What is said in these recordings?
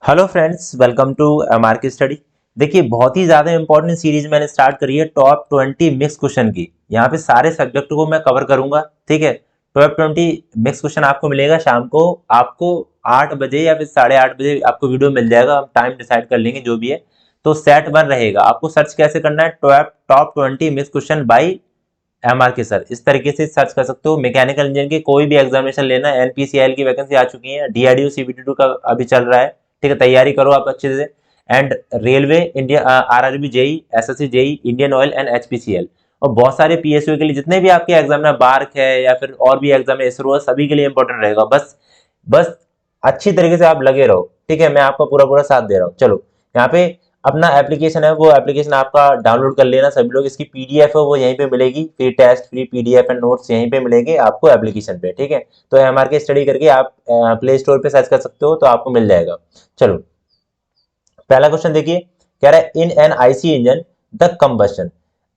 Hello friends, welcome to market study. देखिए, बहुत ही ज़्यादा इंपॉर्टेंट सीरीज मैंने स्टार्ट करी है टॉप 20 मिक्स क्वेश्चन की। यहाँ पे सारे सब्जेक्ट को मैं कवर करूंगा। ठीक है, टॉप 20 मिक्स क्वेश्चन आपको मिलेगा शाम को। आपको 8 बजे या फिर 8:30 बजे आपको वीडियो मिल जाएगा। हम टाइम डिसाइड कर लेंगे जो भी है। तो सेट 1 रहेगा। आपको सर्च कैसे करना है? Top 20 mix question by MRK sir. इस तरीके से सर्च कर सकते हो। मैकेनिकल इंजीनियरिंग की कोई भी एग्जामिनेशन लेना, NPCIL की वैकेंसी आ चुकी है, DRDO CBT2 का अभी चल रहा है। ठीक है, तैयारी करो आप अच्छे से। And railway, India, RRB, JEE, SSC, JEE, Indian oil and HPCL, और बहुत सारे PSU के लिए जितने भी आपके एग्जाम है, बार्क है या फिर और भी एग्जाम है, इसरो, सभी के लिए इंपॉर्टेंट रहेगा। बस बस अच्छी तरीके से आप लगे रहो। ठीक है, मैं आपका पूरा पूरा साथ दे रहा हूँ। चलो, यहाँ पे अपना एप्लीकेशन है, वो एप्लीकेशन आपका डाउनलोड कर लेना सभी लोग। इसकी PDF है वो यहीं पे मिलेगी, free test, free PDF and notes यहीं पे मिलेंगे आपको एप्लीकेशन पे। ठीक है, तो MRK स्टडी करके आप प्ले स्टोर पे सर्च कर सकते हो, तो आपको मिल जाएगा। चलो, पहला क्वेश्चन देखिए। कह रहा है in an IC engine the combustion.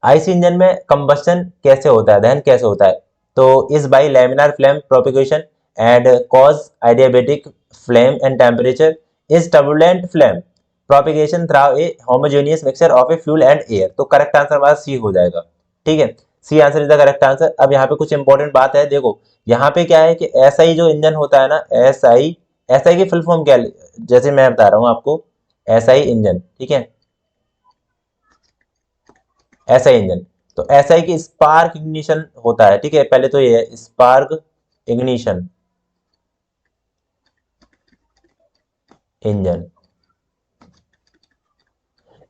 IC engine में कंबस्शन कैसे होता है, दहन कैसे होता है? तो is by laminar flame propagation and cause adiabatic flame and temperature is turbulent flame propagation through a homogeneous mixture of a fuel and air. तो करेक्ट आंसर हमारा सी हो जाएगा। ठीक है, C answer is the correct answer. अब यहाँ पे कुछ इंपॉर्टेंट बात है, देखो। यहाँ पे क्या है कि SI जो इंजन होता है ना, SI की फुल फॉर्म क्या है? जैसे मैं बता रहा हूँ आपको, SI इंजन। ठीक है, SI इंजन, तो SI की स्पार्क इग्निशन होता है। ठीक है, पहले तो ये है spark ignition engine,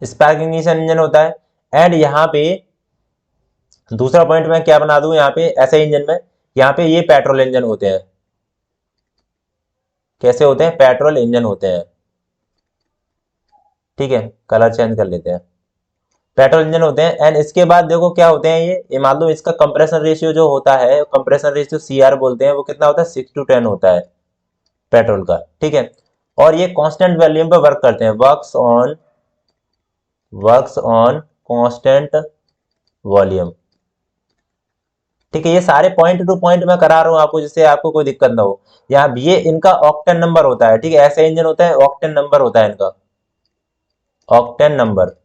spark ignition engine होता है। एंड यहाँ पे दूसरा पॉइंट मैं क्या बना दूं, यहाँ पे SI इंजन में, यहाँ पे ये पेट्रोल इंजन होते हैं। कैसे होते हैं? पेट्रोल इंजन होते हैं। ठीक है, कलर चेंज कर लेते हैं। पेट्रोल इंजन होते हैं। एंड इसके बाद देखो क्या होते हैं, ये मान लो इसका कंप्रेशन रेशियो जो होता है, कंप्रेशन रेशियो CR बोलते हैं, वो कितना होता है? 6:10 होता है पेट्रोल का। ठीक है, और ये कांस्टेंट वॉल्यूम पे वर्क करते हैं। Works on constant volume. ठीक है, ये सारे पॉइंट टू पॉइंट मैं करा रहा हूं आपको, जिससे आपको कोई दिक्कत ना हो। यहाँ ये इनका ऑक्टेन नंबर होता है। ठीक है, ऐसा इंजन होता है, ऑक्टेन नंबर होता है इनका, ऑक्टेन नंबर।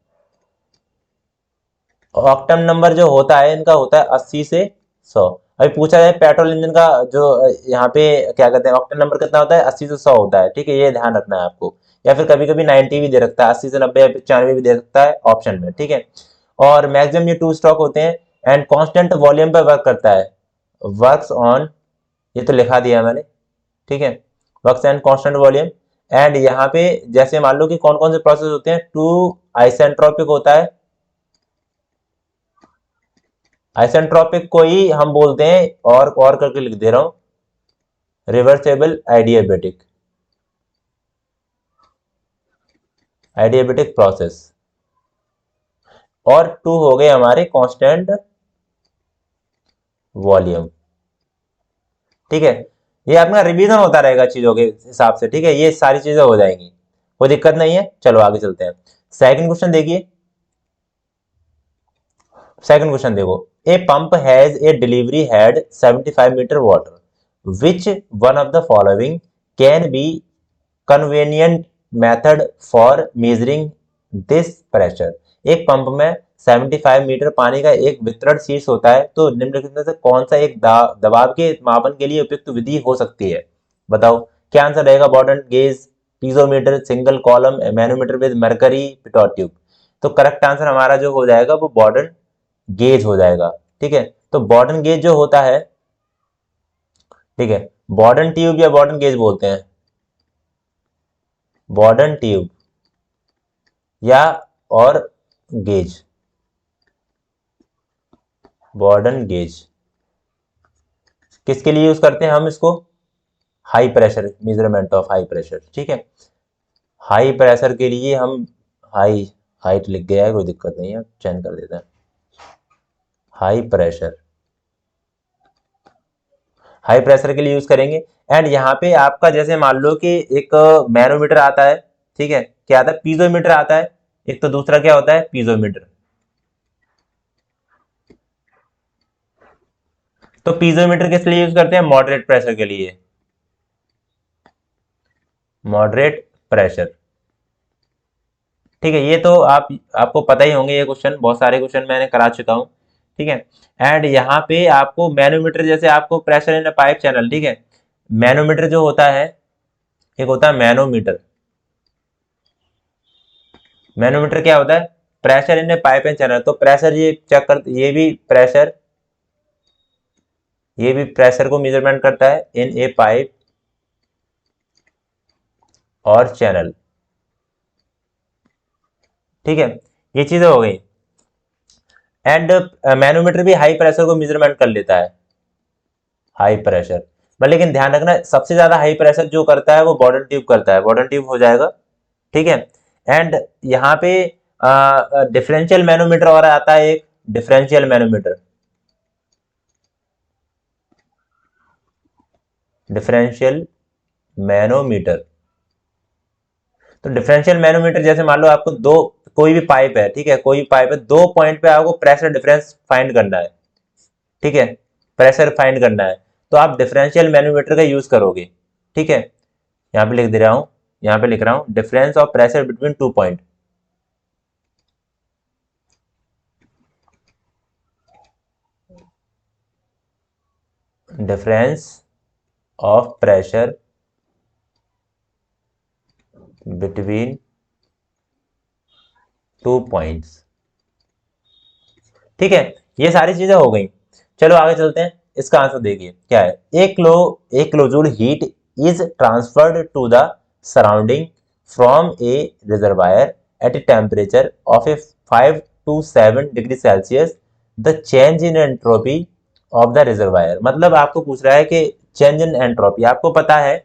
ऑक्टेन नंबर जो होता है इनका होता है 80 से 100। अभी पूछा जाए पेट्रोल इंजन का जो यहाँ पे क्या कहते हैं, ऑक्टेन नंबर कितना होता है? 80 से 100 होता है। ठीक है, ये ध्यान रखना है आपको। या फिर कभी कभी 90 भी दे रखता है, 80 से 90 या 95 भी दे सकता है ऑप्शन में। ठीक है, और मैक्सिमम ये 2 स्ट्रोक होते हैं। एंड कांस्टेंट वॉल्यूम पे वर्क करता है। वर्क्स ऑन, ये तो लिखा दिया मैंने। ठीक है, works and constant volume. And यहाँ पे जैसे मान लो कि कौन कौन से प्रोसेस होते हैं, टू आइसेंट्रोपिक होता है। आइसेंट्रोपिक को ही हम बोलते हैं, और करके लिख दे रहा हूं, रिवर्सेबल एडियाबेटिक, एडियाबेटिक प्रोसेस। और टू हो गए हमारे कांस्टेंट वॉल्यूम। ठीक है, ये अपना रिवीजन होता रहेगा चीजों के हिसाब से। ठीक है, ये सारी चीजें हो जाएंगी, कोई दिक्कत नहीं है। चलो आगे चलते हैं। सेकंड क्वेश्चन देखिए। सेकंड क्वेश्चन देखो। A pump has a delivery head 75 metre water, which one of the following can be convenient method for measuring this pressure. एक पंप में 75 मीटर पानी का एक वितरण शीर्ष होता है, तो निम्नलिखित में से कौन सा एक दबाव के मापन के लिए उपयुक्त विधि हो सकती है? बताओ क्या आंसर रहेगा। Bourdon gauge, piezometer, single column, manometer with mercury pitot tube. तो करेक्ट आंसर हमारा जो हो जाएगा वो बॉर्डन गेज हो जाएगा। ठीक है, तो बॉर्डन गेज जो होता है, ठीक है, बॉर्डन ट्यूब या बॉर्डन गेज बोलते हैं, बॉर्डन ट्यूब या और गेज, बॉर्डन गेज किसके लिए यूज करते हैं हम इसको? High pressure, measurement of high pressure. ठीक है, हाई प्रेशर के लिए हम, हाई, हाइट लिख गया है, कोई दिक्कत नहीं है, चेंज कर देते हैं। हाई प्रेशर, हाई प्रेशर के लिए यूज करेंगे। एंड यहाँ पे आपका जैसे मान लो कि एक मैनोमीटर आता है। ठीक है, क्या आता है? पीजोमीटर आता है। एक तो दूसरा क्या होता है? पीजोमीटर। तो पीजोमीटर किस लिए यूज करते हैं? मॉडरेट प्रेशर के लिए, मॉडरेट प्रेशर। ठीक है, ये तो आपको पता ही होंगे, ये क्वेश्चन बहुत सारे क्वेश्चन मैंने करा चुका हूँ। ठीक है। एंड यहाँ पे आपको मैनोमीटर, जैसे आपको प्रेशर इन पाइप चैनल, ठीक है, मैनोमीटर जो होता है, एक होता है मैनोमीटर। मैनोमीटर क्या होता है? Pressure in pipe and channel. तो प्रेशर ये चेक कर, ये भी प्रेशर को मेजरमेंट करता है इन ए पाइप और चैनल। ठीक है, ये चीजें हो गई। एंड मैनोमीटर भी हाई प्रेशर को मेजरमेंट कर लेता है, हाई प्रेशर। पर लेकिन ध्यान रखना, सबसे ज्यादा हाई प्रेशर जो करता है वो बॉटल ट्यूब करता है, बॉटल ट्यूब हो जाएगा। ठीक है। एंड यहाँ पे डिफरेंशियल मैनोमीटर और आता है एक, डिफरेंशियल मैनोमीटर। Differential manometer. तो डिफरेंशियल मैनोमीटर, जैसे मान लो आपको दो, कोई भी पाइप है, ठीक है, कोई भी पाइप है, दो पॉइंट पे आपको प्रेशर डिफरेंस फाइंड करना है। ठीक है, प्रेशर फाइंड करना है, तो आप डिफरेंशियल मैनोमीटर का यूज करोगे। ठीक है, यहाँ पे लिख दे रहा हूं, यहाँ पे लिख रहा हूं difference of pressure between two point. Difference of pressure between two points. ठीक है, ये सारी चीजें हो गई। चलो आगे चलते हैं, इसका आंसर देखिए क्या है। एक kilo joule heat is transferred to the surrounding from a reservoir at a temperature of a 5 to 7 degree Celsius. The change in entropy of the reservoir. मतलब आपको पूछ रहा है कि चेंज इन एंट्रोपी, आपको पता है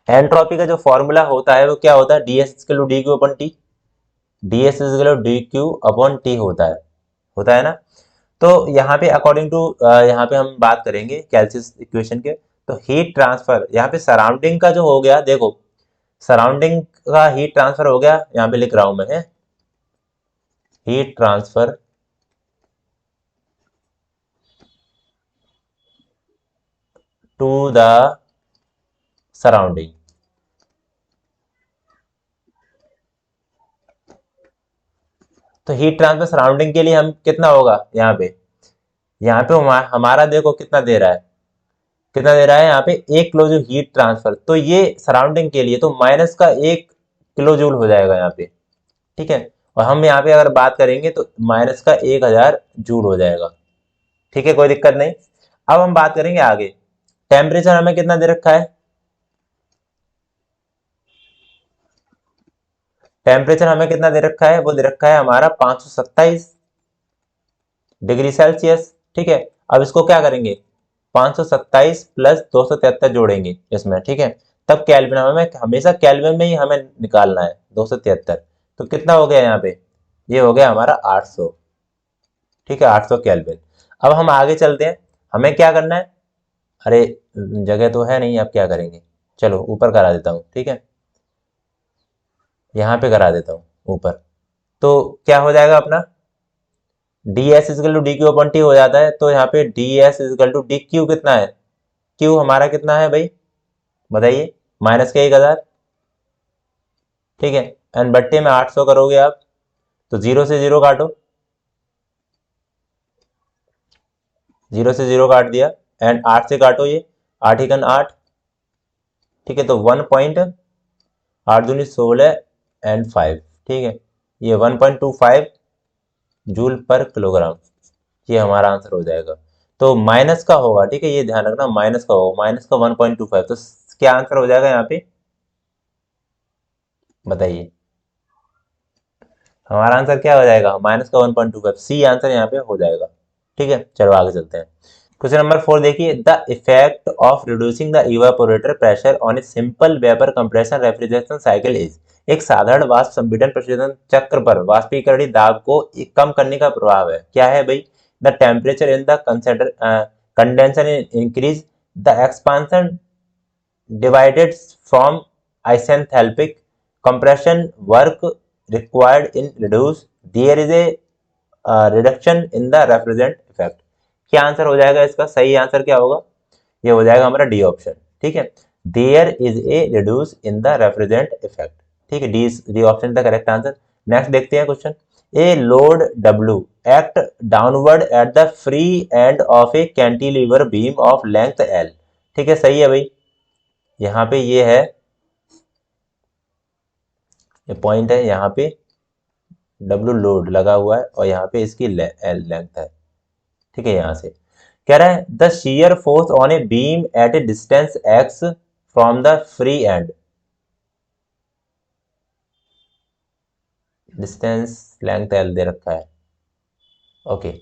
एंट्रोपी का जो फॉर्मूला होता है वो क्या होता है, D S equal to D Q upon T. D S equal to D Q upon T होता है ना। तो यहाँ पे अकॉर्डिंग टू, यहाँ पे हम बात करेंगे कैल्सियस इक्वेशन के। तो हीट ट्रांसफर यहाँ पे सराउंडिंग का जो हो गया, देखो सराउंडिंग का हीट ट्रांसफर हो गया, यहाँ पे लिख रहा हूं मैं, heat transfer to the surrounding. तो हीट ट्रांसफर सराउंडिंग के लिए हम कितना होगा, यहाँ पे हमारा देखो कितना दे रहा है, कितना दे रहा है यहाँ पे 1 किलो जूल हीट ट्रांसफर। तो ये सराउंडिंग के लिए तो माइनस का 1 किलो जूल हो जाएगा यहाँ पे। ठीक है, और हम यहाँ पे अगर बात करेंगे तो माइनस का 1000 जूल हो जाएगा। ठीक है, कोई दिक्कत नहीं। अब हम बात करेंगे आगे, टेम्परेचर हमें कितना दे रखा है, टेम्परेचर हमें कितना दे रखा है, वो दे रखा है हमारा 527 डिग्री सेल्सियस। ठीक है, अब इसको क्या करेंगे, 527 प्लस 273 जोड़ेंगे इसमें। ठीक है, तब केल्विन, हमें हमेशा केल्विन में ही हमें निकालना है 273। तो कितना हो गया यहाँ पे, ये हो गया हमारा 800। ठीक है, 800 केल्विन। अब हम आगे चलते हैं, हमें क्या करना है, अरे जगह तो है नहीं, अब क्या करेंगे, चलो ऊपर करा देता हूँ। ठीक है, यहाँ पे करा देता हूँ ऊपर। तो क्या हो जाएगा अपना, D S equal to D Q upon T हो जाता है। तो यहाँ पे D S equal to D Q कितना है, क्यू हमारा कितना है भाई, बताइए, माइनस के 1000। ठीक है, एंड बट्टे में 800 करोगे आप, तो जीरो से जीरो काटो, जीरो से जीरो काट दिया, एंड 8 से काटो, ये 8 एकन 8। ठीक है, तो 1.8 दूनी 16 एंड 5। ठीक है, ये 1.25 जूल पर किलोग्राम, ये हमारा आंसर हो जाएगा। तो माइनस का होगा, ठीक है, ये ध्यान रखना, माइनस का होगा, माइनस का 1.25। तो क्या आंसर हो जाएगा यहाँ पे, बताइए, हमारा आंसर क्या हो जाएगा, माइनस का 1.25, सी आंसर यहाँ पे हो जाएगा। ठीक है, चलो आगे चलते हैं। क्वेश्चन नंबर 4 देखिए, the effect of reducing the evaporator pressure on a simple vapour compression refrigeration cycle is. एक साधारण वाष्प संपीड़न प्रशीतन चक्र पर वाष्पीकरणीय दाब को कम करने का प्रभाव है, क्या है भाई, the temperature in the condenser increase, the expansion divided from isenthalpic compression work required in reduce, there is a reduction in the refrigerant effect। क्या आंसर हो जाएगा इसका, सही आंसर क्या होगा, ये हो जाएगा हमारा डी ऑप्शन। ठीक है, there is a reduce in the refrigerant effect. ठीक है, D option the correct answer. Next देखते हैं question. A load W act downward at the free end of a cantilever beam of length L. ठीक है, सही है भाई, यहाँ पे ये है, ये पॉइंट है, यहाँ पे डब्ल्यू लोड लगा हुआ है और यहाँ पे इसकी एल लेंथ है। ठीक है, यहाँ से कह रहा है the shear force on a beam at a distance X from the free end, distance length L दे रखा है। ओके,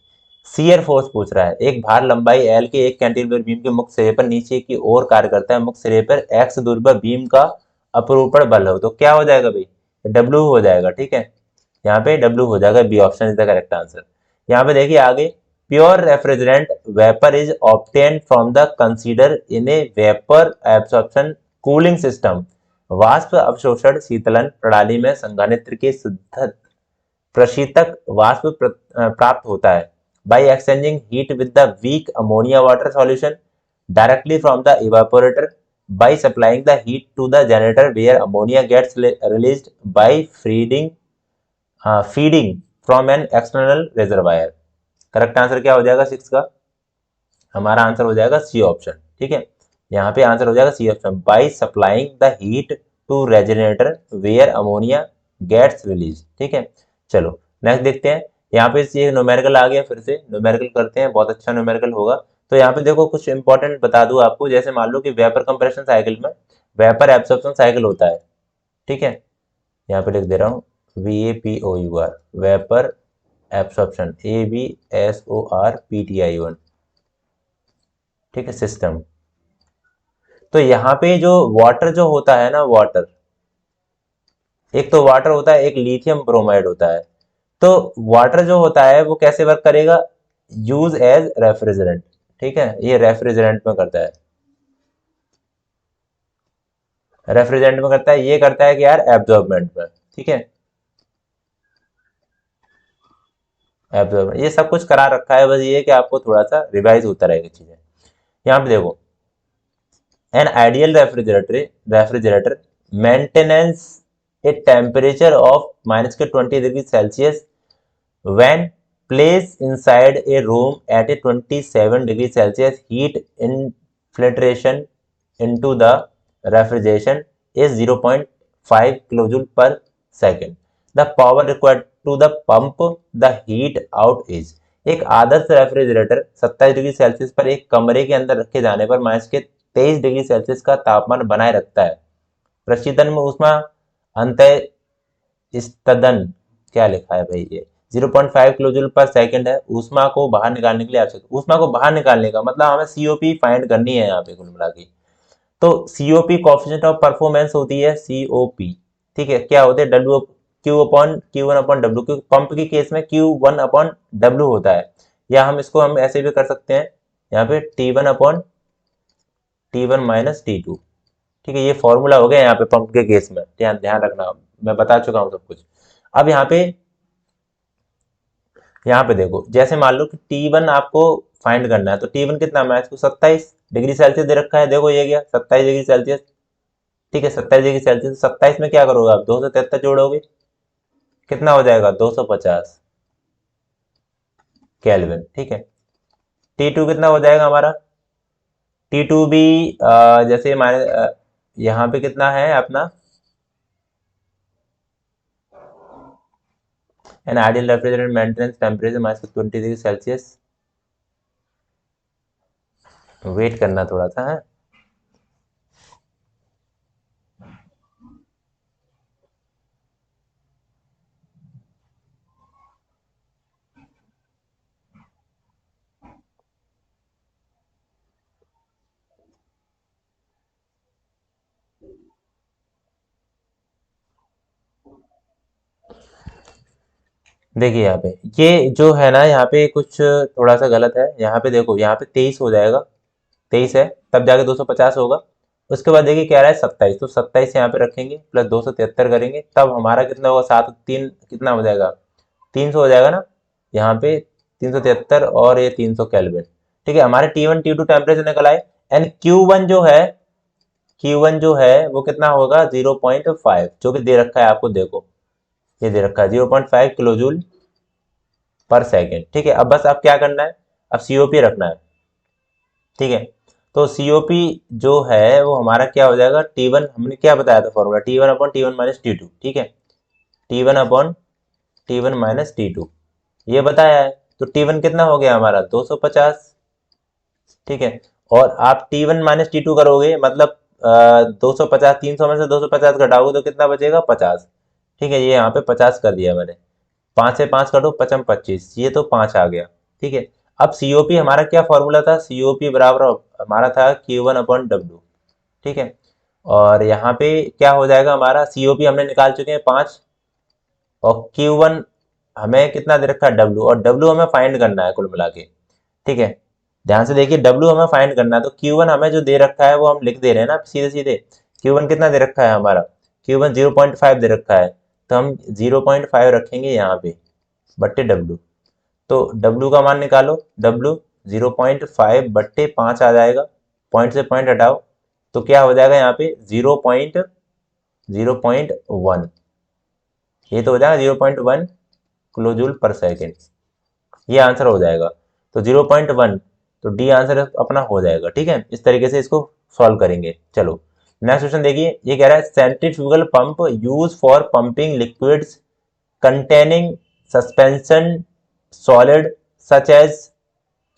शियर फोर्स पूछ रहा है, एक भार लंबाई एल के एक कैंटिलीवर बीम के मुख्य सिरे पर नीचे की ओर कार्य करता है, मुख्य सिरे पर एक्स दूरी पर बीम का अपरूपण बल हो, तो क्या हो जाएगा भाई, डब्ल्यू हो जाएगा। ठीक है, यहाँ पे डब्ल्यू हो जाएगा, B option is the correct answer. यहाँ पे देखिए आगे, pure refrigerant vapour is obtain from the consider in a vapour absorption cooling system. वाष्प अवशोषण शीतलन प्रणाली में संघनित्र के शुद्ध प्रशीतक वाष्प प्राप्त होता है by exchanging heat with the weak ammonia water solution directly from the evaporator by supplying the heat to the generator where ammonia gets released by feeding from an external reservoir। Correct answer क्या हो जाएगा six का, हमारा answer हो जाएगा C option. ठीक है, यहाँ पे आंसर हो जाएगा C option, by supplying the heat to regenerator where ammonia gets release. ठीक है, चलो नेक्स्ट देखते हैं। यहाँ पे ये न्यूमेरिकल आ गया, फिर से न्यूमेरिकल करते हैं, बहुत अच्छा न्यूमेरिकल होगा। तो यहाँ पे देखो कुछ इंपॉर्टेंट बता दूं आपको, जैसे मान लो कि वेपर कंप्रेशन साइकिल में वेपर एब्सॉर्प्शन साइकिल होता है। ठीक है, यहाँ पे लिख दे रहा हूँ VAPOUR, वेपर एब्सॉर्प्शन, ABSORPTION। ठीक है, सिस्टम। तो यहाँ पे जो वाटर जो होता है ना, वाटर, एक तो वाटर होता है, एक लिथियम ब्रोमाइड होता है। तो वाटर जो होता है वो कैसे वर्क करेगा, यूज एज रेफ्रिजरेंट। ठीक है, ये रेफ्रिजरेंट में करता है, रेफ्रिजरेंट में करता है, ये करता है कि यार एब्जॉर्बमेंट में। ठीक है, एब्जॉर्बमेंट, ये सब कुछ करा रखा है, बस ये कि आपको थोड़ा सा रिवाइज होता रहेगा चीजें। यहाँ पे देखो, N ideal refrigerator maintenance A temperature of -20 degree Celsius when placed inside a room at a 27 degree Celsius, heat infiltration into the refrigeration is 0.5 kilojoule per second. The power required to the pump the heat out is। एक आदर्श refrigerator 27 degree Celsius पर एक कमरे के अंदर रखे जाने पर -23 degree Celsius का तापमान बनाए रखता है। प्रशीतन में ऊष्मा अंतः स्तदन, क्या लिखा है भाई, ये 0.5 किलोजूल पर सेकंड है, ऊष्मा को बाहर निकालने के लिए आवश्यक, ऊष्मा को बाहर निकालने का मतलब हमें सीओपी फाइंड करनी है यहाँ पे कुल मिला के। तो सीओपी कोएफिशिएंट ऑफ परफॉर्मेंस होती है सीओपी। ठीक है, क्या होते हैं, डब्ल्यू Q1/W, क्योंकि पंप के केस में Q1/W होता है, या हम इसको हम ऐसे भी कर सकते हैं, यहाँ पे T1/T1 माइनस T2। ठीक है, ये फॉर्मूला हो गया यहाँ पे पंप के केस में, ध्यान ध्यान रखना, मैं बता चुका हूँ सब कुछ। अब यहाँ पे देखो, जैसे मान लो कि T1 आपको फाइंड करना है, तो T1 कितना है, इसको 27 डिग्री सेल्सियस दे रखा है, देखो ये गया 27 डिग्री सेल्सियस। ठीक है, 27 डिग्री सेल्सियस, 27 में क्या करोगे आप, 273 जोड़ोगे, कितना हो जाएगा 250 केल्विन। ठीक है, T2 कितना हो जाएगा हमारा, T2 भी जैसे हमारे यहाँ पे कितना है अपना, an ideal refrigerator maintenance temperature -20 degree Celsius, wait करना थोड़ा सा है। देखिए यहाँ पे ये जो है ना, यहाँ पे कुछ थोड़ा सा गलत है, यहाँ पे देखो, यहाँ पे 23 हो जाएगा, 23 है तब जाके 250 होगा। उसके बाद देखिए क्या रहा है 27, तो 27 यहाँ पे रखेंगे प्लस 273 करेंगे, तब हमारा कितना होगा, 7 3 कितना हो जाएगा, 300 हो जाएगा ना, यहाँ पे 373 और ये 300 केल्विन। ठीक है, हमारे T1 T2 टेम्परेचर निकल आए, एंड Q1 जो है Q1 जो है वो कितना होगा 0.5, जो कि दे रखा है आपको, देखो ये दे रखा है 0.5 किलो जूल पर सेकेंड। ठीक है, अब बस आप क्या करना है, अब सीओपी रखना है। ठीक है, तो सीओपी जो है वो हमारा क्या हो जाएगा, T1 हमने क्या बताया था formula, T1 upon T1 minus T2। ठीक है, T1 upon T1 minus T2 ये बताया है। तो T1 कितना हो गया हमारा 250। ठीक है, और आप T1 माइनस T2 करोगे मतलब 250, 300 में से 250 घटाओगे तो कितना बचेगा 50। ठीक है, ये यहाँ पे 50 कर दिया मैंने, 5 से 5 काटो, 55 25, ये तो 5 आ गया। ठीक है, अब सीओपी हमारा क्या फॉर्मूला था, सीओपी बराबर हमारा था Q1 अपॉन डब्ल्यू। ठीक है, और यहाँ पे क्या हो जाएगा, हमारा सीओपी हमने निकाल चुके हैं 5, और Q1 हमें कितना दे रखा है डब्ल्यू, और डब्ल्यू हमें फाइंड करना है कुल मिला के। ठीक है, ध्यान से देखिए, डब्ल्यू हमें फाइंड करना है, तो Q1 हमें जो दे रखा है वो हम लिख दे रहे हैं ना सीधे सीधे। Q1 कितना दे रखा है हमारा, Q1 0.5 दे रखा है, तो हम 0.5 रखेंगे यहाँ पे बट्टे डब्ल्यू। तो डब्ल्यू का मान निकालो, डब्ल्यू 0.5 बट्टे 5 आ जाएगा, पॉइंट से पॉइंट हटाओ तो क्या हो जाएगा यहाँ पे 0.1, ये तो हो जाएगा 0.1 किलो जूल पर सेकेंड, ये आंसर हो जाएगा। तो 0.1, तो डी आंसर अपना हो जाएगा। ठीक है, इस तरीके से इसको सॉल्व करेंगे। चलो नेक्स्ट क्वेश्चन देखिए, ये कह रहा है centrifugal pump use for pumping liquids containing suspension solid such as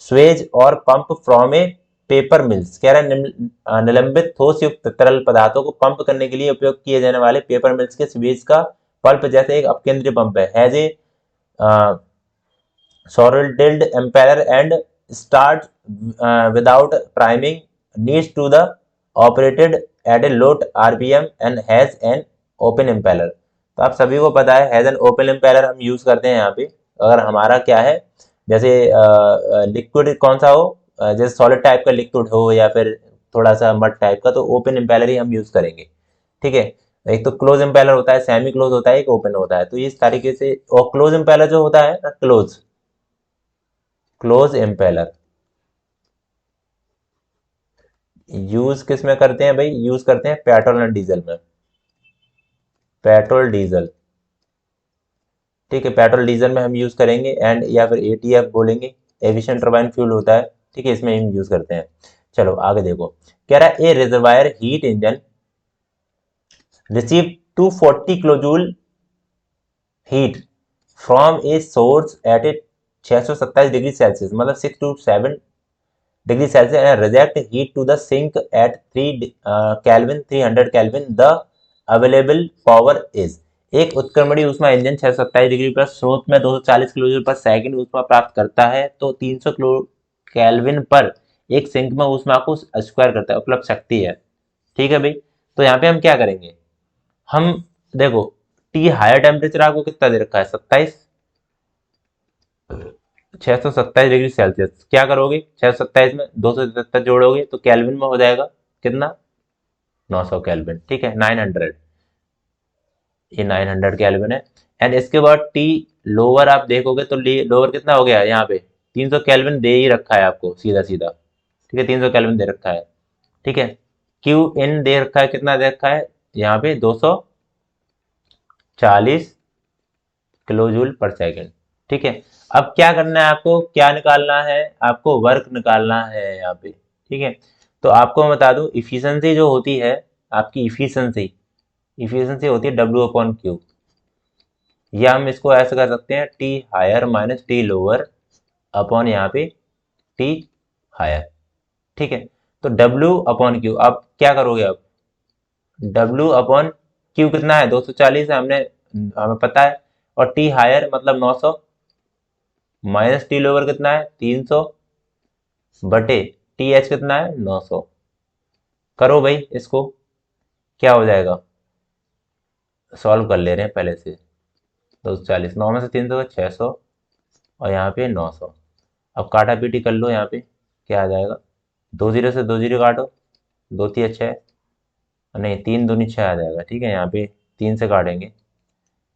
sewage और pump from a paper mills. कह रहा है निलंबित ठोस युक्त तरल पदार्थों को पंप करने के लिए उपयोग किए जाने वाले पेपर मिल्स के स्वेज का पल्प जैसे एक अपकेंद्रीय पंप है, has a soldered impeller and start without priming, needs to the operated at a low rpm and has an open impeller। तो आप सभी को पता है हैज एन ओपन इम्पेलर हम यूज करते हैं यहाँ पे, अगर हमारा क्या है, जैसे लिक्विड कौन सा हो, जैसे सॉलिड टाइप का लिक्विड हो या फिर थोड़ा सा मड टाइप का, तो ओपन इम्पेलर ही हम यूज करेंगे। ठीक है, एक तो क्लोज इम्पेलर होता है, सेमी क्लोज होता है, एक ओपन होता है, तो इस तरीके से। और क्लोज इम्पेलर जो होता है ना, क्लोज क्लोज इम्पेलर यूज किस में करते हैं भाई, यूज करते हैं पेट्रोल एंड डीजल में, पेट्रोल डीजल। ठीक है, पेट्रोल डीजल में हम यूज करेंगे, एंड या फिर एटीएफ बोलेंगे, एविशन टर्बाइन फ्यूल होता है। ठीक है, इसमें हम यूज करते हैं। चलो आगे देखो, कह रहा है a reservoir heat engine receive 240 kilojoule heat from a source at a 627 degree Celsius, मतलब 6 to 7 degree Celsius, and reject heat to the sink at 3 kelvin 300 kelvin, the available power is. एक उत्क्रमणी ऊष्मा इंजन 627 डिग्री पर स्रोत में 240 kilo joule पर second ऊष्मा प्राप्त करता है, तो 300 किलो केल्विन पर एक सिंक में ऊष्मा को स्क्वायर करता है, उपलब्ध शक्ति है। ठीक है भाई, तो यहाँ पे हम क्या करेंगे, हम देखो टी हायर टेम्परेचर आपको कितना दे रखा है 27, 627 डिग्री सेल्सियस, क्या करोगे 627 में 277 जोड़ोगे तो केल्विन में हो जाएगा कितना 900 केल्विन। ठीक है, 900, ये 900 केल्विन है। एंड इसके बाद टी लोअर आप देखोगे तो लोअर कितना हो गया यहाँ पे 300 केल्विन दे ही रखा है आपको सीधा सीधा। ठीक है, 300 केल्विन दे रखा है। ठीक है, क्यू इन दे रखा है, कितना दे रखा है यहाँ पे 240 किलो जूल पर सेकेंड। ठीक है, अब क्या करना है आपको, क्या निकालना है आपको, वर्क निकालना है यहाँ पे। ठीक है, तो आपको मैं बता दूं इफिशियंसी जो होती है, आपकी इफिशियंसी इफिशियंसी होती है डब्ल्यू अपॉन क्यू, या हम इसको ऐसे कर सकते हैं T higher minus T lower upon यहाँ पे टी हायर। ठीक है, तो डब्ल्यू अपॉन क्यू, अब क्या करोगे, अब डब्ल्यू अपॉन क्यू कितना है 240 है, हमें पता है, और टी हायर मतलब 900 माइनस टी लोअर कितना है 300 बटे टी एच कितना है 900। करो भाई इसको, क्या हो जाएगा, सॉल्व कर ले रहे हैं पहले से। 240, 9 में से 300 600, और यहाँ पे 900। अब काटा पीटी कर लो, यहाँ पे क्या आ जाएगा, 2 जीरो से 2 जीरो काटो, 2 3 6, नहीं 3 दूनी 6 आ जाएगा। ठीक है, यहाँ पे 3 से काटेंगे,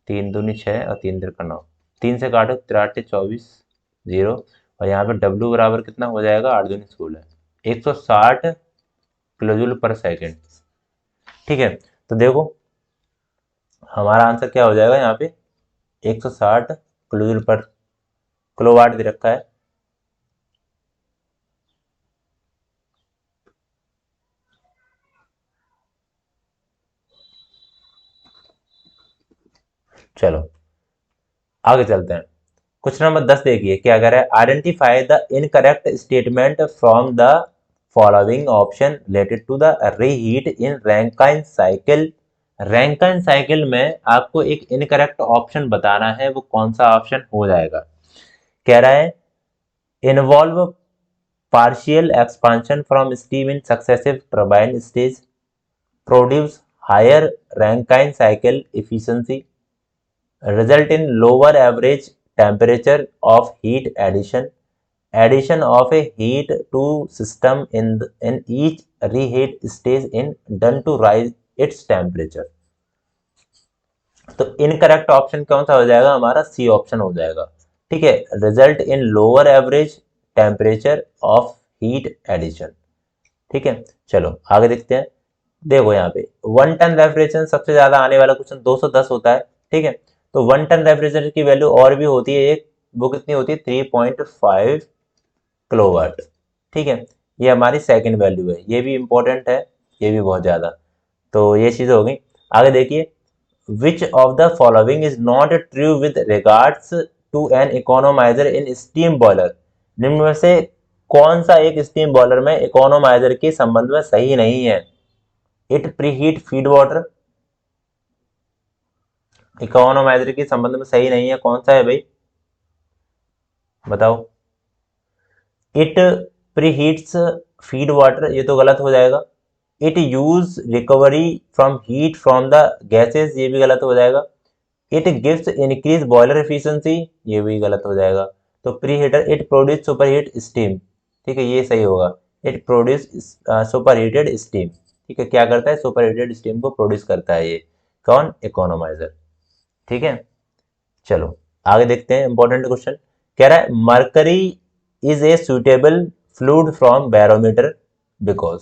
3 दूनी 6 और 3 तिरका 9, 3 से काटो 3 8 24 जीरो, और यहाँ पे डब्ल्यू बराबर कितना हो जाएगा 8 दूनी 16, 160 किलो जूल पर सेकेंड। ठीक है, तो देखो हमारा आंसर क्या हो जाएगा यहाँ पे 160 किलोजूल पर किलोवाट दे रखा है। चलो आगे चलते हैं। क्वेश्चन नंबर 10 देखिए क्या कह रहा है, identify the incorrect statement from the following option related to the reheat in Rankine cycle. Rankine cycle में आपको एक इनकरेक्ट ऑप्शन बताना है, वो कौन सा ऑप्शन हो जाएगा। कह रहा है involve partial expansion from steam in successive turbine stage, produce higher Rankine cycle efficiency, result in lower average temperature of heat addition, addition of a heat to system in each reheat stage in done to rise its temperature। तो incorrect option कौन सा हो जाएगा, हमारा C option हो जाएगा। ठीक है, result in lower average temperature of heat addition. ठीक है, चलो आगे देखते हैं। देखो यहाँ पे 1 टन रेफ्रिजरेशन सबसे ज्यादा आने वाला क्वेश्चन 210 होता है। ठीक है, तो 1 टन रेफ्रिजरेटर की वैल्यू और भी होती है एक, वो कितनी होती है 3.5 किलोवाट। ठीक है, ये हमारी सेकंड वैल्यू है, ये भी इंपॉर्टेंट है, ये भी बहुत ज्यादा। तो ये चीज हो गई। आगे देखिए, which of the following is not true with regards to an economiser in steam boiler. निम्न में से कौन सा एक स्टीम बॉयलर में इकोनोमाइजर के संबंध में सही नहीं है। It preheat feed water, economiser के संबंध में सही नहीं है, कौन सा है भाई बताओ। इट प्रीहीट्स फीड वाटर, ये तो गलत हो जाएगा। It use recovery from heat from the gases, ये भी गलत हो जाएगा। It gives increase boiler efficiency, ये भी गलत हो जाएगा। तो preheater it produce superheat steam, ठीक है ये सही होगा। इट प्रोड्यूस सुपरहीटेड स्टीम, ठीक है क्या करता है, सुपरहीटेड स्टीम को प्रोड्यूस करता है ये कौन, इकोनोमाइजर। ठीक है, चलो आगे देखते हैं इंपॉर्टेंट क्वेश्चन। कह रहा है mercury is a suitable fluid from barometer because.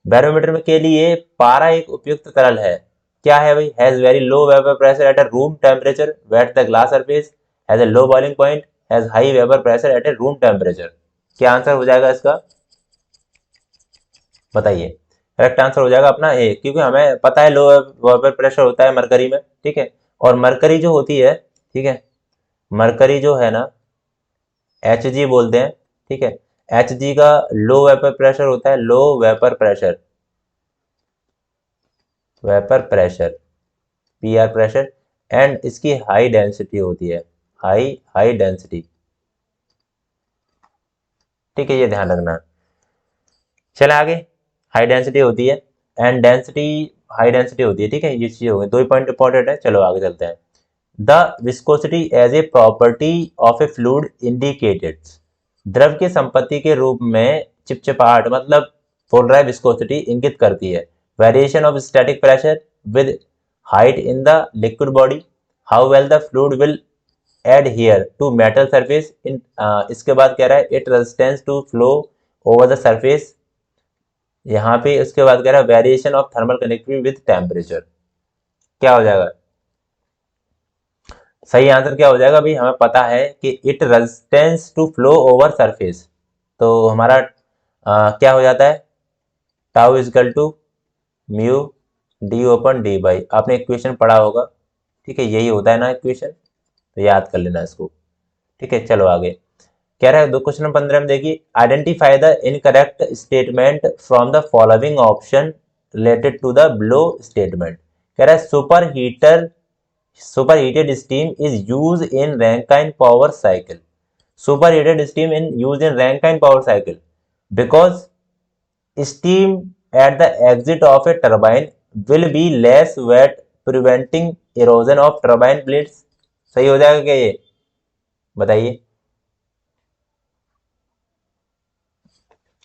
Barometer में के लिए पारा एक उपयुक्त तरल है, क्या है भाई, has very low vapour pressure at a room temperature, wet the glass surface, has a low boiling point, has high vapour pressure at a room temperature. क्या आंसर हो जाएगा इसका बताइए। करेक्ट आंसर हो जाएगा अपना ए, क्योंकि हमें पता है लो वेपर प्रेशर होता है मरकरी में। ठीक है, और मरकरी जो होती है, ठीक है मरकरी जो है ना एच जी बोलते हैं। ठीक है, एच जी का लो वेपर प्रेशर होता है, लो vapour pressure, vapour pressure P R pressure, and इसकी हाई डेंसिटी होती है, हाई हाई डेंसिटी। ठीक है, ये ध्यान रखना। चले आगे, हाई डेंसिटी होती है एंड डेंसिटी, हाई डेंसिटी होती है। ठीक है, ये चीज हो गई, दो ही पॉइंट इंपॉर्टेंट है। चलो आगे चलते हैं। The viscosity as a property of a fluid indicated, द्रव की संपत्ति के रूप में चिपचिपाहट मतलब बोल रहा है विस्कोसिटी इंगित करती है variation of static pressure with height in the liquid body, how well the fluid will adhere to metal surface in इसके बाद कह रहा है it resistance to flow over the surface, यहाँ पे उसके बाद कह रहा है variation of thermal conductivity with temperature. क्या हो जाएगा सही आंसर, क्या हो जाएगा भाई, हमें पता है कि it resistance to flow over surface, तो हमारा क्या हो जाता है tau equal to mu D upon D by, आपने इक्वेशन पढ़ा होगा। ठीक है, यही होता है ना इक्वेशन, तो याद कर लेना इसको। ठीक है, चलो आगे कह रहा है दो क्वेश्चन नंबर 15 में देखिए, identify the incorrect statement from the following option related to the below statement. कह रहा है superheater superheated steam is used in Rankine power cycle, superheated steam in used in Rankine power cycle because steam at the exit of a turbine will be less wet preventing erosion of turbine blades। सही हो जाएगा क्या ये बताइए,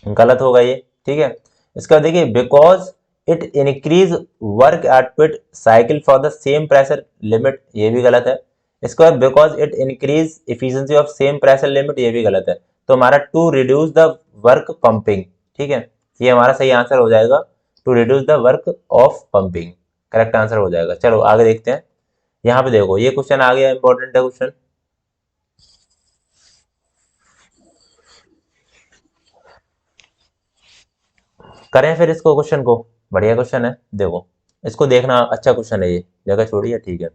गलत होगा ये। ठीक है, इसका देखिए because it increase work output cycle for the same pressure limit, ये भी गलत है। इसके बाद because it increase efficiency of same pressure limit, ये भी गलत है। तो हमारा to reduce the work pumping, ठीक है ये हमारा सही आंसर हो जाएगा। To reduce the work of pumping. Correct answer हो जाएगा। चलो आगे देखते हैं। यहाँ पे देखो ये क्वेश्चन आ गया, इंपॉर्टेंट है क्वेश्चन। करें फिर इसको, क्वेश्चन को। बढ़िया क्वेश्चन है, देखो इसको देखना, अच्छा क्वेश्चन है ये, जगह छोड़िए, ठीक है।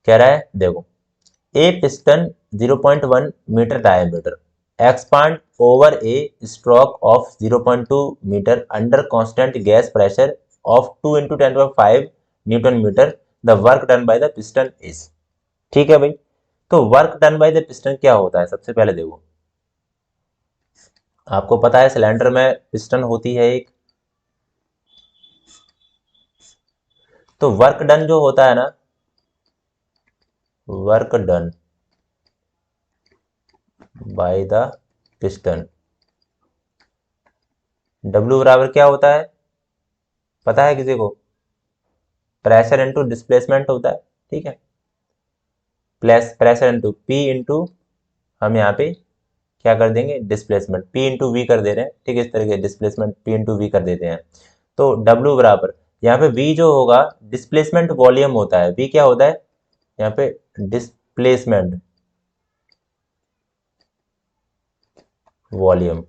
कह रहा है देखो, a piston 0.1 metre diameter expand over a stroke of 0.2 meter under constant gas pressure of 2 into 10 to 5 newton metre, the work done by the piston is. ठीक है भाई, तो work done by the piston क्या होता है? सबसे पहले देखो, आपको पता है सिलेंडर में पिस्टन होती है एक, तो वर्क डन जो होता है ना, work done by the piston, W बराबर क्या होता है पता है किसी को? प्रेशर इनटू डिस्प्लेसमेंट होता है, ठीक है। Plus pressure into P into, हम यहाँ पे क्या कर देंगे, डिस्प्लेसमेंट P इंटू वी कर दे रहे हैं, ठीक है। इस तरह के डिस्प्लेसमेंट P इंटू वी कर देते हैं। तो W बराबर, यहाँ पे V जो होगा डिस्प्लेसमेंट वॉल्यूम होता है। V क्या होता है यहाँ पे? डिस्प्लेसमेंट वॉल्यूम,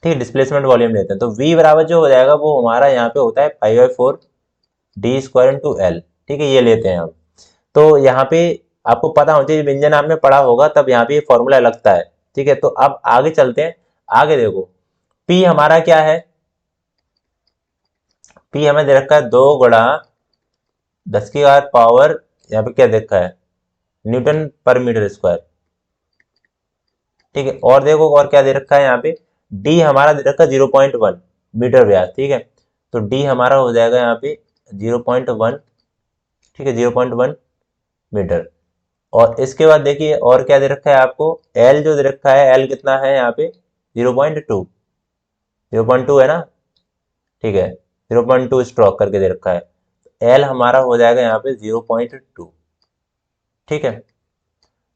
ठीक है, डिस्प्लेसमेंट वॉल्यूम लेते हैं। तो V बराबर जो हो जाएगा वो हमारा यहाँ पे होता है pi by 4 D square into L, ठीक है, ये लेते हैं हम। तो यहाँ पे आपको पता होना चाहिए, व्यंजन आपने पढ़ा होगा तब यहाँ पे ये फॉर्मूला लगता है, ठीक है। तो अब आगे चलते हैं। आगे देखो, P हमारा क्या है? P हमें दे रखा है 2 गुणा 10 की पावर, यहाँ पे क्या देखा है, न्यूटन पर मीटर स्क्वायर, ठीक है। और देखो और क्या दे रखा है यहाँ पे, D हमारा दे रखा है 0.1 मीटर व्यास, ठीक है। तो D हमारा हो जाएगा यहाँ पे 0.1, ठीक है, 0.1 मीटर। और इसके बाद देखिए और क्या दे रखा है आपको, L जो दे रखा है, L कितना है यहाँ पे? 0.2, 0.2 है ना, ठीक है, 0.2 स्ट्रोक करके दे रखा है। L हमारा हो जाएगा यहाँ पे 0.2, ठीक है।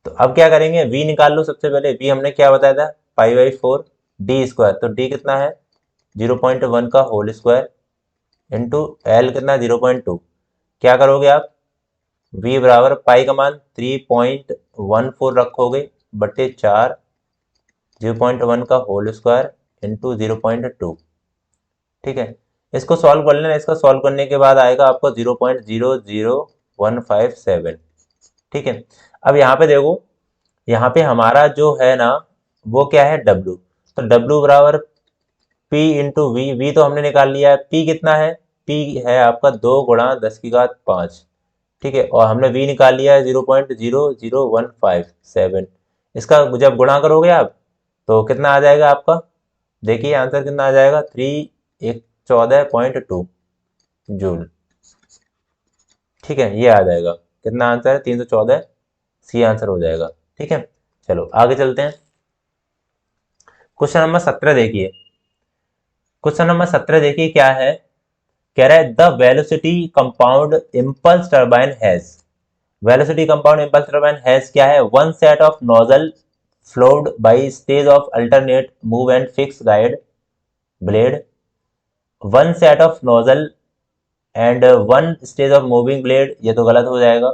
तो अब क्या करेंगे, V निकाल लो सबसे पहले। V हमने क्या बताया था, पाई बाई 4 डी स्क्वायर। तो D कितना है? 0.1 का होल स्क्वायर इंटू L कितना? 0.2। क्या करोगे आप, V बराबर पाई का मान 3.14 रखोगे बटे 4, 0.1 का होल स्क्वायर इंटू 0.2, ठीक है। इसको सॉल्व कर लेना। इसका सॉल्व करने के बाद आएगा आपको 0.00157, ठीक है। अब यहाँ पे देखो, यहाँ पे हमारा जो है ना वो क्या है, W। तो W बराबर P इंटू वी, वी तो हमने निकाल लिया है। P कितना है? P है आपका 2 गुणा 10 की घात 5, ठीक है। और हमने V निकाल लिया है 0.00157। इसका जब गुणा करोगे आप तो कितना आ जाएगा आपका, देखिए आंसर कितना आ जाएगा, 314.2 जूल, ठीक है। ये आ जाएगा कितना आंसर है, 314, सी आंसर हो जाएगा, ठीक है। चलो आगे चलते हैं। क्वेश्चन नंबर 17 देखिए। क्वेश्चन नंबर 17 देखिए क्या है, कह रहा है the velocity compound impulse turbine has, velocity compound impulse turbine has क्या है, one set of nozzle flowed by stage of alternate move and fix guide blade, one set of nozzle and one stage of moving blade, ये तो गलत हो जाएगा,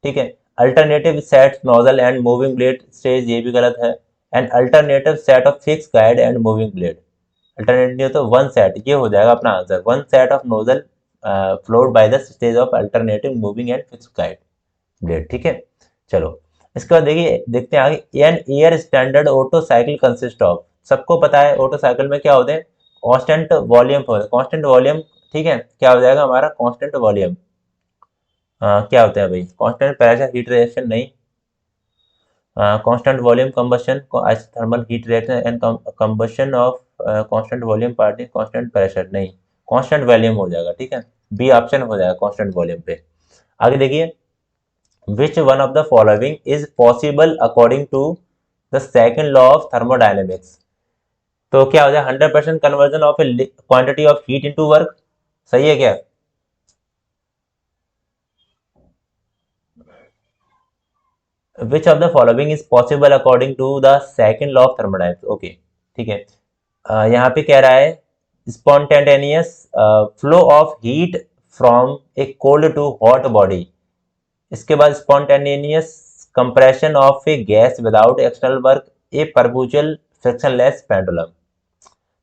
ठीक है। Alternative set nozzle and moving blade stage, ये भी गलत है। And alternative set of fix guide and moving blade, alternative तो वन सेट, ये हो जाएगा अपना answer, one set of nozzle flowed by the stage of alternative moving and fix guide blade, ठीक है। चलो इसके बाद देखिए, देखते हैं आगे। An air standard Otto cycle consist of, सबको पता है ऑटो साइकिल में क्या होते हैं, कांस्टेंट वॉल्यूम, कांस्टेंट वॉल्यूम, ठीक है। क्या हो जाएगा हमारा कांस्टेंट वॉल्यूम, क्या होता है भाई, कांस्टेंट प्रेशर हीट रिएक्शन नहीं, constant volume combustion, isothermal heat reaction and combustion of constant volume party, constant pressure नहीं, कांस्टेंट वॉल्यूम हो जाएगा, ठीक है। बी ऑप्शन हो जाएगा कांस्टेंट वॉल्यूम पे। आगे देखिए, which one of the following is possible according to the second law of thermodynamics. तो क्या हो जाएगा, 100% conversion of a quantity of heat into work, सही है क्या? Which of the following is possible according to the second law of thermodynamics, okay, ठीक है। यहाँ पे कह रहा है spontaneous flow of heat from a cold to hot body. इसके बाद spontaneous compression of A gas without external work, A perpetual frictionless pendulum.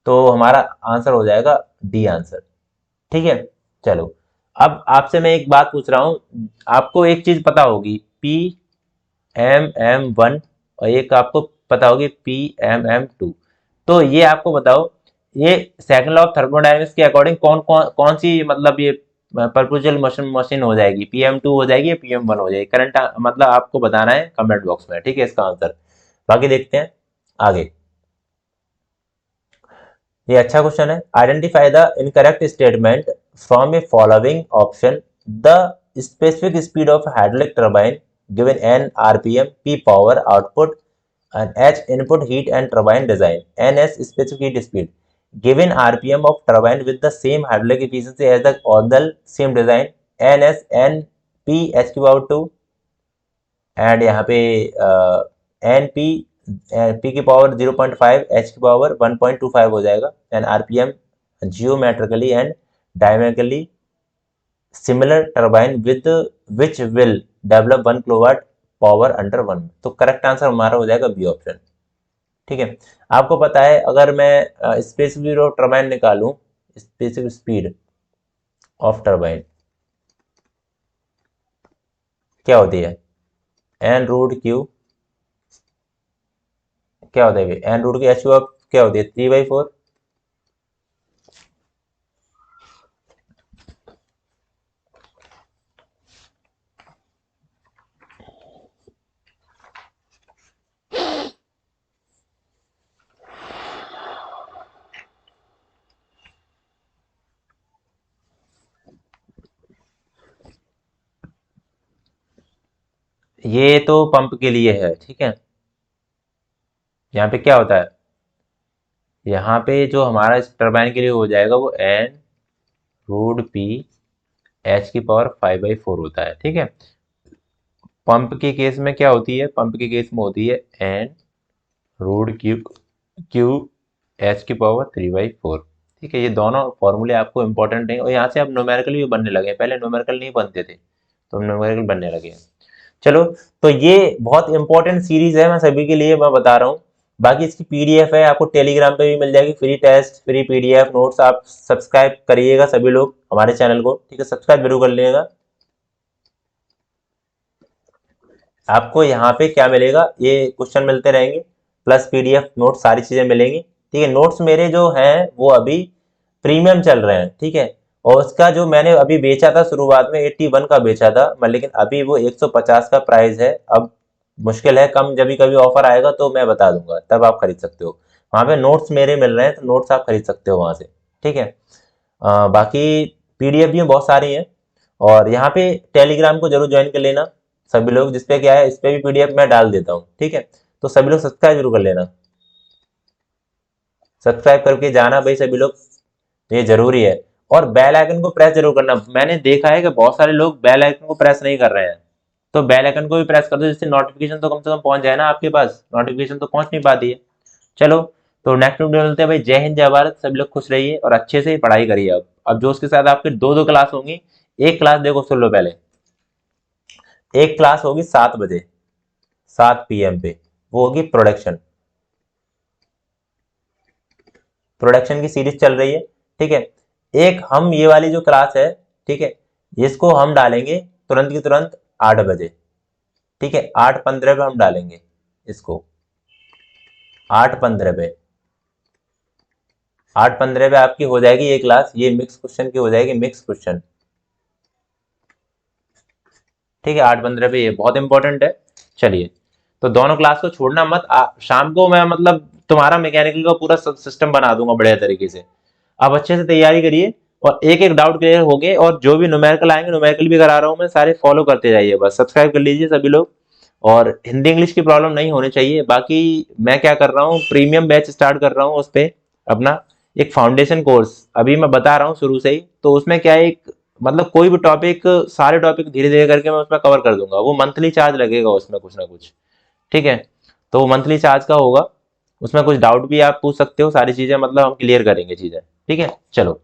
तो हमारा आंसर हो जाएगा डी आंसर। ठीक है, चलो अब आपसे मैं एक बात पूछ रहा हूं, आपको एक चीज पता होगी, पी एम एम वन और एक आपको पता होगी पी एम एम टू। तो ये आपको बताओ, ये सेकंड लॉ ऑफ थर्मोडायनेमिक्स के अकॉर्डिंग कौन कौन कौन सी मतलब ये परपेचुअल मोशन मशीन हो जाएगी, पीएम टू हो जाएगी या पीएम वन हो जाएगी? करंट मतलब आपको बताना है कमेंट बॉक्स में, ठीक है, इसका आंसर। बाकी देखते हैं आगे। ये अच्छा क्वेश्चन है। Identify the incorrect statement from A following option. The specific speed of hydraulic turbine given an RPM, P power output and H input heat and turbine design, NS specific heat speed, given RPM of turbine with the same hydraulic efficiency as the other same design, NS NP H की power 2 and यहाँ पे NP P की power 0.5 H की power 1.25 हो जाएगा, and RPM geometrically and diametrically similar turbine with which will develop 1 kilowatt power under one. तो correct answer हमारा हो जाएगा बी ऑप्शन। ठीक है, आपको पता है अगर मैं स्पेसिफिक स्पीड ऑफ टर्बाइन निकालूं, स्पेसिफिक स्पीड ऑफ टर्बाइन क्या होती है, एन रूट क्यू, क्या होता है एन रूट की एच क्या होती है 3/4। ये तो पंप के लिए है, ठीक है। यहाँ पे क्या होता है, यहाँ पे जो हमारा इस टर्बाइन के लिए हो जाएगा वो एन रूट पी एच की पावर 5/4 होता है, ठीक है। पंप के केस में क्या होती है, पंप के केस में होती है N root Q Q H की पावर 3/4। ठीक है, ये दोनों फॉर्मूले आपको इंपॉर्टेंट हैं और यहाँ से अब न्यूमेरिकल भी बनने लगे हैं, पहले न्यूमेरिकल नहीं बनते थे तो न्यूमेरिकल बनने लगे हैं। चलो, तो ये बहुत इंपॉर्टेंट सीरीज है, मैं सभी के लिए मैं बता रहा हूँ। बाकी इसकी पीडीएफ है, आपको टेलीग्राम पे भी मिल जाएगी, free test free PDF notes. आप सब्सक्राइब करिएगा सभी लोग हमारे चैनल को, ठीक है, सब्सक्राइब जरूर कर लीजिएगा। आपको यहाँ पे क्या मिलेगा, ये क्वेश्चन मिलते रहेंगे प्लस पीडीएफ नोट, सारी चीजें मिलेंगी, ठीक है। नोट्स मेरे जो हैं वो अभी प्रीमियम चल रहे हैं, ठीक है। और उसका जो मैंने अभी बेचा था शुरुआत में 81 का बेचा था, लेकिन अभी वो 150 का प्राइस है। अब मुश्किल है, कम जब कभी ऑफर आएगा तो मैं बता दूंगा, तब आप खरीद सकते हो। वहाँ पे नोट्स मेरे मिल रहे हैं, तो नोट्स आप खरीद सकते हो वहाँ से, ठीक है। बाकी पीडीएफ भी बहुत सारी हैं, और यहाँ पे टेलीग्राम को जरूर ज्वाइन कर लेना सभी लोग, जिसपे क्या है, इस पे भी पीडीएफ मैं डाल देता हूँ, ठीक है। तो सभी लोग सब्सक्राइब जरूर कर लेना, सब्सक्राइब करके जाना भाई सभी लोग, ये जरूरी है। और बेल आइकन को प्रेस जरूर करना। मैंने देखा है कि बहुत सारे लोग बेल आइकन को प्रेस नहीं कर रहे हैं, तो बेल आइकन को भी प्रेस कर दो, जिससे नोटिफिकेशन तो कम से कम पहुंच जाए ना आपके पास, नोटिफिकेशन तो पहुंच नहीं पाती है। चलो, तो नेक्स्ट वीडियो मिलते हैं भाई। जय हिंद जय भारत, सभी लोग खुश रहिए और अच्छे से पढ़ाई करिए। अब जो उसके साथ आपके दो दो क्लास होंगी, एक क्लास देखो सुन लो पहले, एक क्लास होगी 7 बजे 7 PM पे, वो होगी प्रोडक्शन, प्रोडक्शन की सीरीज चल रही है, ठीक है। एक हम ये वाली जो क्लास है, ठीक है, इसको हम डालेंगे तुरंत की तुरंत 8 बजे, ठीक है, 8:15 पे हम डालेंगे इसको, 8:15 पे, 8:15 पे आपकी हो जाएगी ये क्लास, ये मिक्स क्वेश्चन की हो जाएगी, मिक्स क्वेश्चन, ठीक है। 8:15 पे, ये बहुत इंपॉर्टेंट है। चलिए, तो दोनों क्लास को छोड़ना मत। शाम को मैं मतलब तुम्हारा मैकेनिकल का पूरा सिस्टम बना दूंगा बढ़िया तरीके से। आप अच्छे से तैयारी करिए और एक एक डाउट क्लियर हो गए, और जो भी न्यूमेरिकल आएंगे न्यूमेरिकल भी करा रहा हूँ मैं, सारे फॉलो करते जाइए, बस सब्सक्राइब कर लीजिए सभी लोग। और हिंदी इंग्लिश की प्रॉब्लम नहीं होनी चाहिए। बाकी मैं क्या कर रहा हूँ, प्रीमियम बैच स्टार्ट कर रहा हूँ, उस पर अपना एक फाउंडेशन कोर्स अभी मैं बता रहा हूँ शुरू से ही। तो उसमें क्या है, एक मतलब कोई भी टॉपिक, सारे टॉपिक धीरे धीरे करके मैं उसमें कवर कर दूंगा। वो मंथली चार्ज लगेगा उसमें कुछ ना कुछ, ठीक है। तो वो मंथली चार्ज का होगा, उसमें कुछ डाउट भी आप पूछ सकते हो, सारी चीजें मतलब हम क्लियर करेंगे चीजें, ठीक है। चलो।